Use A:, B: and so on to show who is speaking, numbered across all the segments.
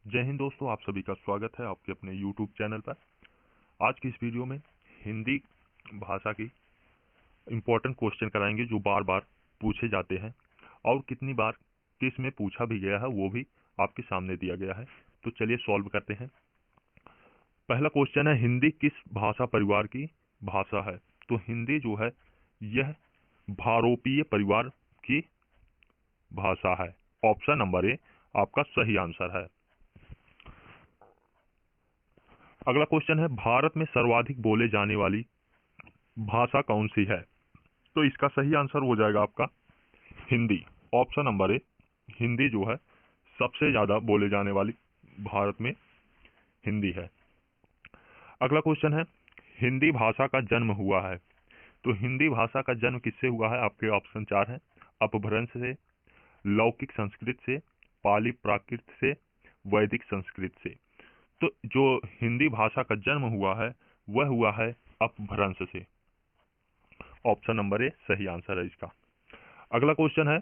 A: जय हिंद दोस्तों, आप सभी का स्वागत है आपके अपने YouTube चैनल पर। आज की इस वीडियो में हिंदी भाषा की इम्पोर्टेंट क्वेश्चन कराएंगे जो बार बार पूछे जाते हैं और कितनी बार किस में पूछा भी गया है वो भी आपके सामने दिया गया है। तो चलिए सॉल्व करते हैं। पहला क्वेश्चन है, हिंदी किस भाषा परिवार की भाषा है? तो हिंदी जो है यह भारोपीय परिवार की भाषा है। ऑप्शन नंबर ए आपका सही आंसर है। अगला क्वेश्चन है, भारत में सर्वाधिक बोले जाने वाली भाषा कौन सी है? तो इसका सही आंसर हो जाएगा आपका Hindi. Option number A Hindi जो है सबसे ज्यादा बोले जाने वाली भारत में हिंदी है। अगला क्वेश्चन है, हिंदी भाषा का जन्म हुआ है। तो हिंदी भाषा का जन्म किससे हुआ है? आपके ऑप्शन 4 हैं। अपभ्रंश से, लौकिक संस्कृत से, पाली प्राकृत से, वैदिक संस्कृत से। तो जो हिंदी भाषा का जन्म हुआ है वह हुआ है अपभ्रंश से। ऑप्शन नंबर ए सही आंसर है इसका। अगला क्वेश्चन है,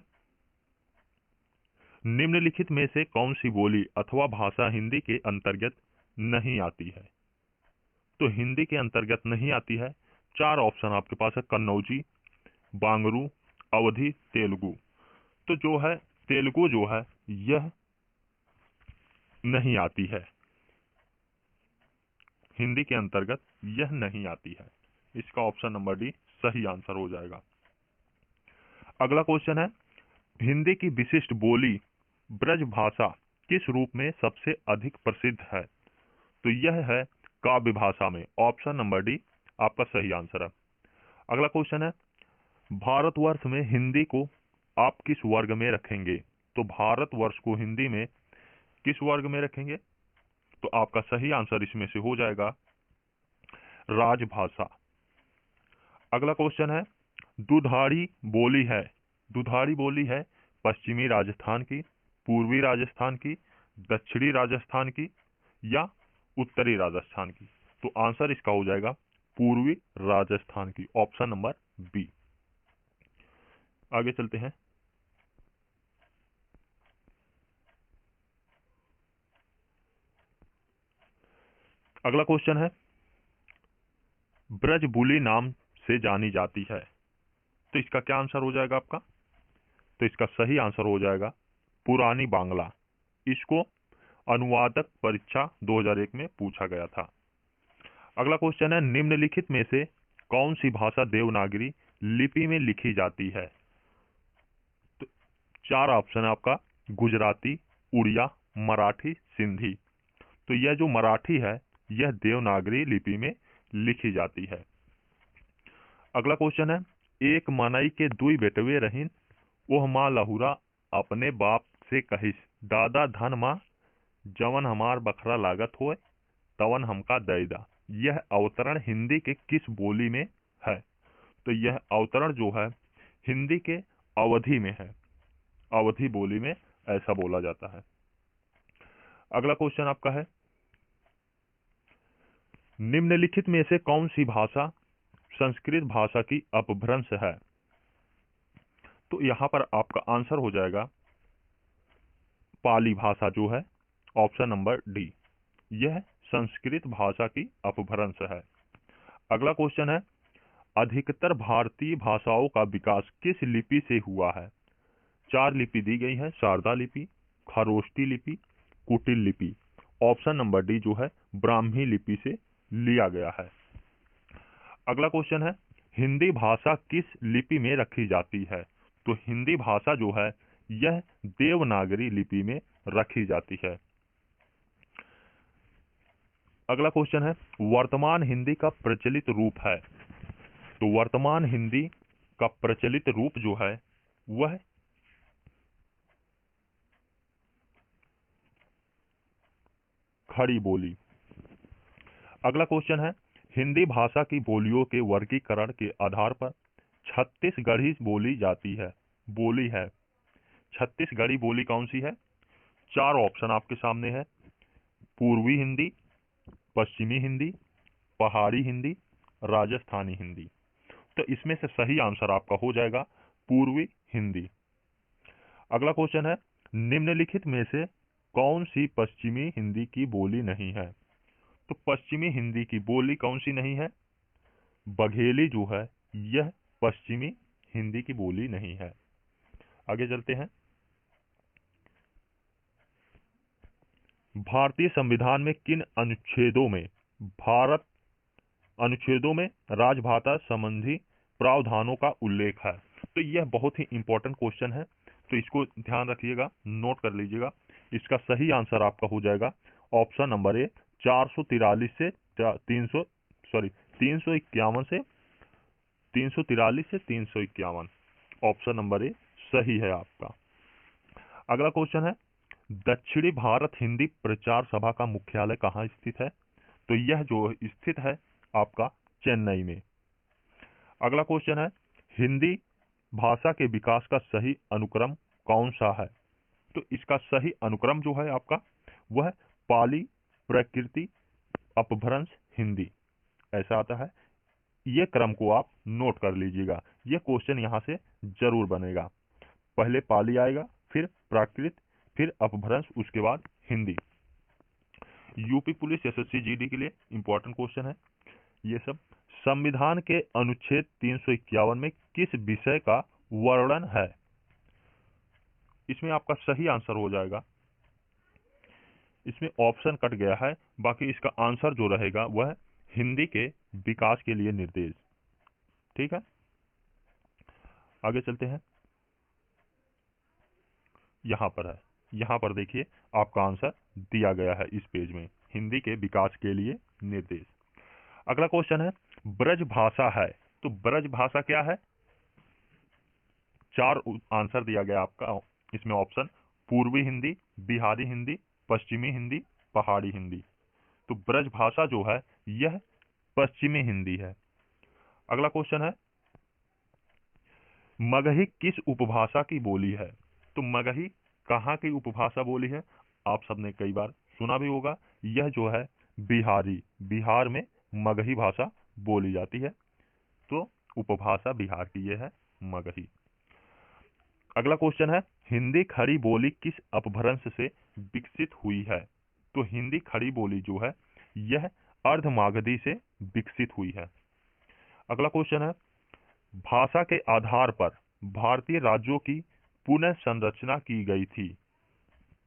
A: निम्नलिखित में से कौन सी बोली अथवा भाषा हिंदी के अंतर्गत नहीं आती है? तो हिंदी के अंतर्गत नहीं आती है, 4 ऑप्शन आपके पास है। कन्नौजी, बांगरू, अवधी, तेलुगु। तो जो है तेलुगु जो है यह नहीं आती है, हिंदी के अंतर्गत यह नहीं आती है। इसका ऑप्शन नंबर डी सही आंसर हो जाएगा। अगला क्वेश्चन है, हिंदी की विशिष्ट बोली ब्रज भाषा किस रूप में सबसे अधिक प्रसिद्ध है? तो यह है काव्य भाषा में। ऑप्शन नंबर डी आपका सही आंसर है। अगला क्वेश्चन है, भारतवर्ष में हिंदी को आप किस वर्ग में रखेंगे? तो भारतवर्ष को हिंदी में किस वर्ग में रखेंगे? तो आपका सही आंसर इसमें से हो जाएगा राजभाषा। अगला क्वेश्चन है, दुधारी बोली है। दुधारी बोली है पश्चिमी राजस्थान की, पूर्वी राजस्थान की, दक्षिणी राजस्थान की या उत्तरी राजस्थान की? तो आंसर इसका हो जाएगा पूर्वी राजस्थान की। Option number B. आगे चलते हैं। अगला क्वेश्चन है, ब्रजबुली नाम से जानी जाती है। तो इसका क्या आंसर हो जाएगा आपका? तो इसका सही आंसर हो जाएगा पुरानी बांग्ला। इसको अनुवादक परीक्षा 2001 में पूछा गया था। अगला क्वेश्चन है, निम्नलिखित में से कौन सी भाषा देवनागरी लिपि में लिखी जाती है? तो 4 ऑप्शन है आपका, गुजराती, उड़िया, मराठी, सिंधी। तो यह जो मराठी है यह देवनागरी लिपि में लिखी जाती है। अगला क्वेश्चन है, एक मनई के दुई बेटवे रहीन, ओह माँ लहुरा अपने बाप से कहिस, दादा धन माँ जवन हमार बखरा लागत होए तवन हमका दैदा। यह अवतरण हिंदी के किस बोली में है? तो यह अवतरण जो है हिंदी के अवधि में है। अवधि बोली में ऐसा बोला जाता है। अगला क्वेश्चन आपका है, निम्नलिखित में से कौन सी भाषा संस्कृत भाषा की अपभ्रंश है? तो यहां पर आपका आंसर हो जाएगा पाली भाषा जो है। ऑप्शन नंबर डी, यह संस्कृत भाषा की अपभ्रंश है। अगला क्वेश्चन है, अधिकतर भारतीय भाषाओं का विकास किस लिपि से हुआ है? 4 लिपि दी गई है, शारदा लिपि, खरोष्टी लिपि, कुटिल लिपि। ऑप्शन नंबर डी जो है ब्राह्मी लिपि से लिया गया है। अगला क्वेश्चन है, हिंदी भाषा किस लिपि में रखी जाती है? तो हिंदी भाषा जो है यह देवनागरी लिपि में रखी जाती है। अगला क्वेश्चन है, वर्तमान हिंदी का प्रचलित रूप है। तो वर्तमान हिंदी का प्रचलित रूप जो है वह खड़ी बोली। अगला क्वेश्चन है, हिंदी भाषा की बोलियों के वर्गीकरण के आधार पर छत्तीसगढ़ी बोली जाती है। बोली है छत्तीसगढ़ी बोली कौन सी है? 4 ऑप्शन आपके सामने है। पूर्वी हिंदी, पश्चिमी हिंदी, पहाड़ी हिंदी, राजस्थानी हिंदी। तो इसमें से सही आंसर आपका हो जाएगा पूर्वी हिंदी। अगला क्वेश्चन है, निम्नलिखित में से कौन सी पश्चिमी हिंदी की बोली नहीं है? तो पश्चिमी हिंदी की बोली कौन सी नहीं है? बघेली जो है यह पश्चिमी हिंदी की बोली नहीं है। आगे चलते हैं। भारतीय संविधान में किन अनुच्छेदों में राजभाषा संबंधी प्रावधानों का उल्लेख है? तो यह बहुत ही इंपॉर्टेंट क्वेश्चन है, तो इसको ध्यान रखिएगा, नोट कर लीजिएगा। इसका सही आंसर आपका हो जाएगा ऑप्शन नंबर ए, 443 से 351 से 343 से 351। ऑप्शन नंबर ए सही है आपका। अगला क्वेश्चन है, दक्षिणी भारत हिंदी प्रचार सभा का मुख्यालय कहाँ स्थित है? तो यह जो स्थित है आपका चेन्नई में। अगला क्वेश्चन है, हिंदी भाषा के विकास का सही अनुक्रम कौन सा है? तो इसका सही अनुक्रम जो है आपका वह पाली, प्रकृति, अपभ्रंश, हिंदी, ऐसा आता है। ये क्रम को आप नोट कर लीजिएगा, ये क्वेश्चन यहां से जरूर बनेगा। पहले पाली आएगा, फिर प्राकृत, फिर अपभ्रंश, उसके बाद Hindi. UP police SSC GD के लिए इंपॉर्टेंट क्वेश्चन है ये सब। संविधान के अनुच्छेद 351 में किस विषय का वर्णन है? इसमें आपका सही आंसर हो जाएगा, इसमें ऑप्शन कट गया है, बाकी इसका आंसर जो रहेगा वह हिंदी के विकास के लिए निर्देश। ठीक है, आगे चलते हैं। यहां पर है, यहां पर देखिए आपका आंसर दिया गया है इस पेज में, हिंदी के विकास के लिए निर्देश। अगला क्वेश्चन है, ब्रज भाषा है, तो ब्रज भाषा क्या है? 4 आंसर दिया गया आपका इसमें ऑप्शन, पूर्वी हिंदी, बिहारी हिंदी, पश्चिमी हिंदी, पहाड़ी हिंदी। तो ब्रज भाषा जो है यह पश्चिमी हिंदी है। अगला क्वेश्चन है, मगही किस उपभाषा की बोली है? तो मगही कहाँ की उपभाषा बोली है? आप सबने कई बार सुना भी होगा, यह जो है बिहारी, बिहार में मगही भाषा बोली जाती है, तो उपभाषा बिहार की यह है मगही। अगला क्वेश्चन है, हिंदी खड़ी बोली किस अपभ्रंश से विकसित हुई है? तो हिंदी खड़ी बोली जो है यह अर्धमागधी से विकसित हुई है। अगला क्वेश्चन है, भाषा के आधार पर भारतीय राज्यों की पुनः संरचना की गई थी,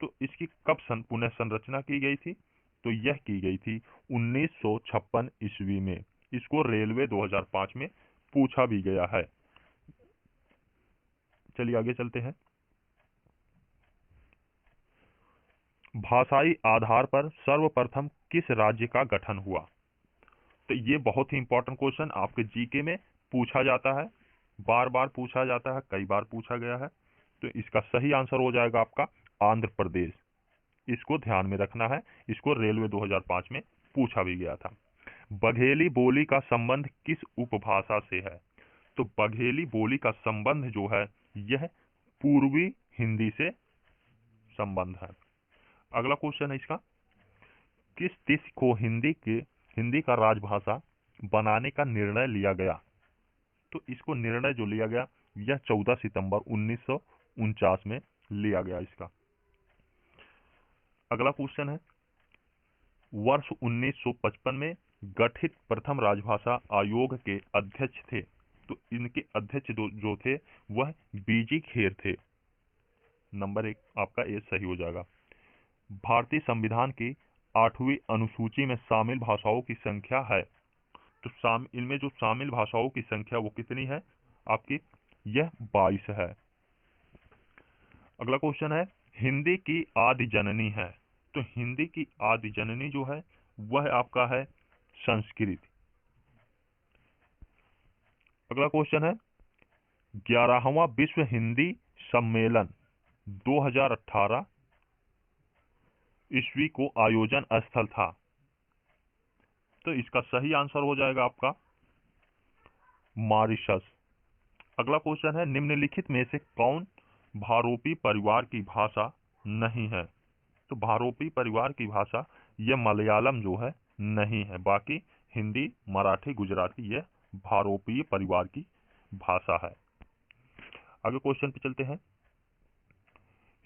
A: तो इसकी कब पुनः संरचना की गई थी? तो यह की गई थी 1956 ईस्वी में। इसको रेलवे 2005 में पूछा भी गया है। चलिए आगे चलते हैं। भाषाई आधार पर सर्वप्रथम किस राज्य का गठन हुआ? तो ये बहुत ही इंपॉर्टेंट क्वेश्चन आपके जीके में पूछा जाता है, बार बार पूछा जाता है, कई बार पूछा गया है। तो इसका सही आंसर हो जाएगा आपका आंध्र प्रदेश। इसको ध्यान में रखना है, इसको रेलवे 2005 में पूछा भी गया था। बघेली बोली का संबंध किस उपभाषा से है? तो बघेली बोली का संबंध जो है यह पूर्वी हिंदी से संबंध है। अगला क्वेश्चन है इसका, किस तिथि को हिंदी का राजभाषा बनाने का निर्णय लिया गया? तो इसको निर्णय जो लिया गया यह 14 सितंबर 1949 में लिया गया इसका। अगला क्वेश्चन है, वर्ष 1955 में गठित प्रथम राजभाषा आयोग के अध्यक्ष थे, तो इनके अध्यक्ष जो थे वह बीजी खेर थे। नंबर 1 आपका ए सही हो जाएगा। भारतीय संविधान की 8वीं अनुसूची में शामिल भाषाओं की संख्या है, तो इनमें जो शामिल भाषाओं की संख्या वो कितनी है आपकी? यह 22 है। अगला क्वेश्चन है, हिंदी की आदि जननी है, तो हिंदी की आदि जननी जो है वह आपका है संस्कृत। अगला क्वेश्चन है, 11वां विश्व हिंदी सम्मेलन 2018 ईस्वी को आयोजन स्थल था, तो इसका सही आंसर हो जाएगा आपका मॉरिशस। अगला क्वेश्चन है, निम्नलिखित में से कौन भारोपी परिवार की भाषा नहीं है? तो भारोपी परिवार की भाषा यह मलयालम जो है नहीं है, बाकी हिंदी, मराठी, गुजराती यह भारोपीय परिवार की भाषा है। आगे क्वेश्चन पे चलते हैं।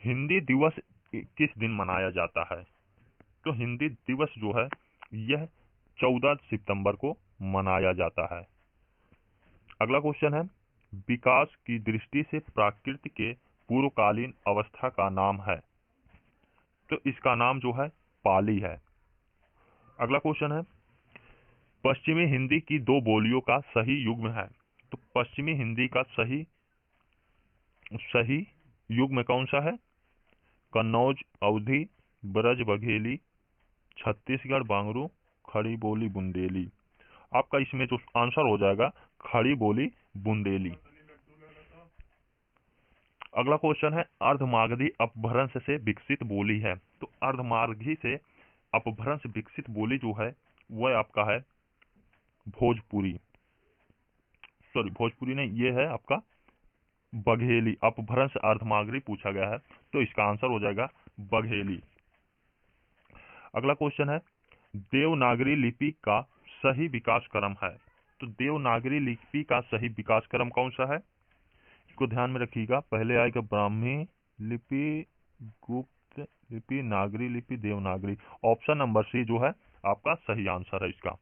A: हिंदी दिवस किस दिन मनाया जाता है? तो हिंदी दिवस जो है यह 14 सितंबर को मनाया जाता है। अगला क्वेश्चन है, विकास की दृष्टि से प्रकृति के पूर्वकालीन अवस्था का नाम है। तो इसका नाम जो है पाली है। अगला क्वेश्चन है, पश्चिमी हिंदी की दो बोलियों का सही युग्म है। तो पश्चिमी हिंदी का सही युग्म कौन सा है? कन्नौज अवधी, ब्रज बघेली, छत्तीसगढ़ बांगरू, खड़ी बोली बुंदेली। आपका इसमें जो आंसर हो जाएगा खड़ी बोली बुंदेली। अगला क्वेश्चन है, अर्धमागधी अपभ्रंश से विकसित बोली है। तो अर्धमागधी से अपभ्रंश विकसित बोली जो है वह आपका है भोजपुरी, सॉरी भोजपुरी नहीं, ये है आपका बघेली। अपभ्रंश अर्धमागधी पूछा गया है तो इसका आंसर हो जाएगा बघेली। अगला क्वेश्चन है, देवनागरी लिपि का सही विकास क्रम है। तो देवनागरी लिपि का सही विकास क्रम कौन सा है? इसको ध्यान में रखिएगा। पहले आएगा ब्राह्मी लिपि, गुप्त लिपि, नागरी लिपि, देवनागरी। ऑप्शन नंबर सी जो है आपका सही आंसर है इसका।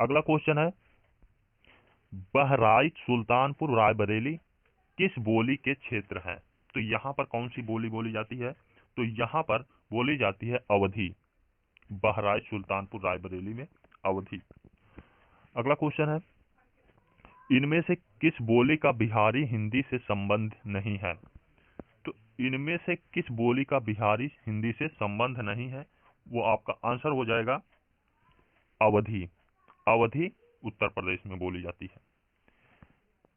A: अगला क्वेश्चन है, बहराइच सुल्तानपुर रायबरेली किस बोली के क्षेत्र है? तो यहाँ पर कौन सी बोली बोली जाती है? तो यहाँ पर बोली जाती है अवधी। बहराइच सुल्तानपुर रायबरेली में अवधी। अगला क्वेश्चन है, इनमें से किस बोली का बिहारी हिंदी से संबंध नहीं है? तो इनमें से किस बोली का बिहारी हिंदी से संबंध नहीं है? वो आपका आंसर हो जाएगा अवधी। अवधी उत्तर प्रदेश में बोली जाती है।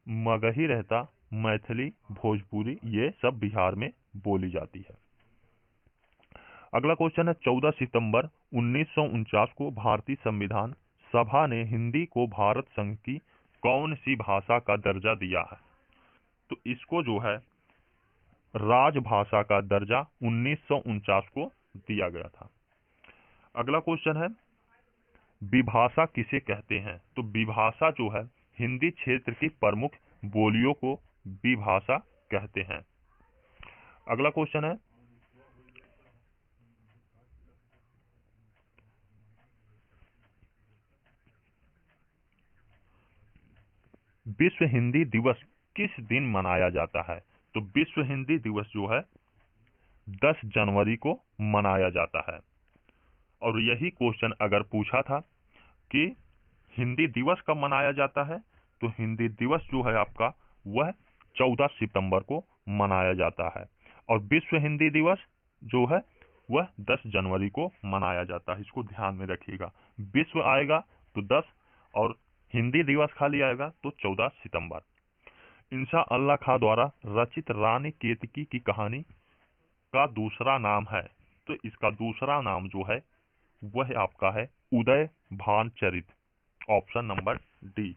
A: मगही रहता, मैथिली, भोजपुरी ये सब बिहार में बोली जाती है। अगला क्वेश्चन है, 14 सितंबर 1949 को भारतीय संविधान सभा ने हिंदी को भारत संघ की कौन सी भाषा का दर्जा दिया है? तो इसको जो है राजभाषा का दर्जा 1949 को दिया गया था। अगला क्वेश्चन है, विभाषा किसे कहते हैं? तो विभाषा जो है हिंदी क्षेत्र की प्रमुख बोलियों को विभाषा कहते हैं। अगला क्वेश्चन है, विश्व हिंदी दिवस किस दिन मनाया जाता है? तो विश्व हिंदी दिवस जो है 10 जनवरी को मनाया जाता है। और यही क्वेश्चन अगर पूछा था कि हिंदी दिवस कब मनाया जाता है, तो हिंदी दिवस जो है आपका वह 14 सितंबर को मनाया जाता है। और विश्व हिंदी दिवस जो है वह 10 जनवरी को मनाया जाता है। इसको ध्यान में रखिएगा। विश्व आएगा तो 10 और हिंदी दिवस खाली आएगा तो 14 सितंबर। इंशा अल्लाह खां द्वारा रचित रानी केतकी की कहानी का दूसरा नाम है। तो इसका दूसरा नाम जो है वह आपका है उदय भान चरित। Option number D.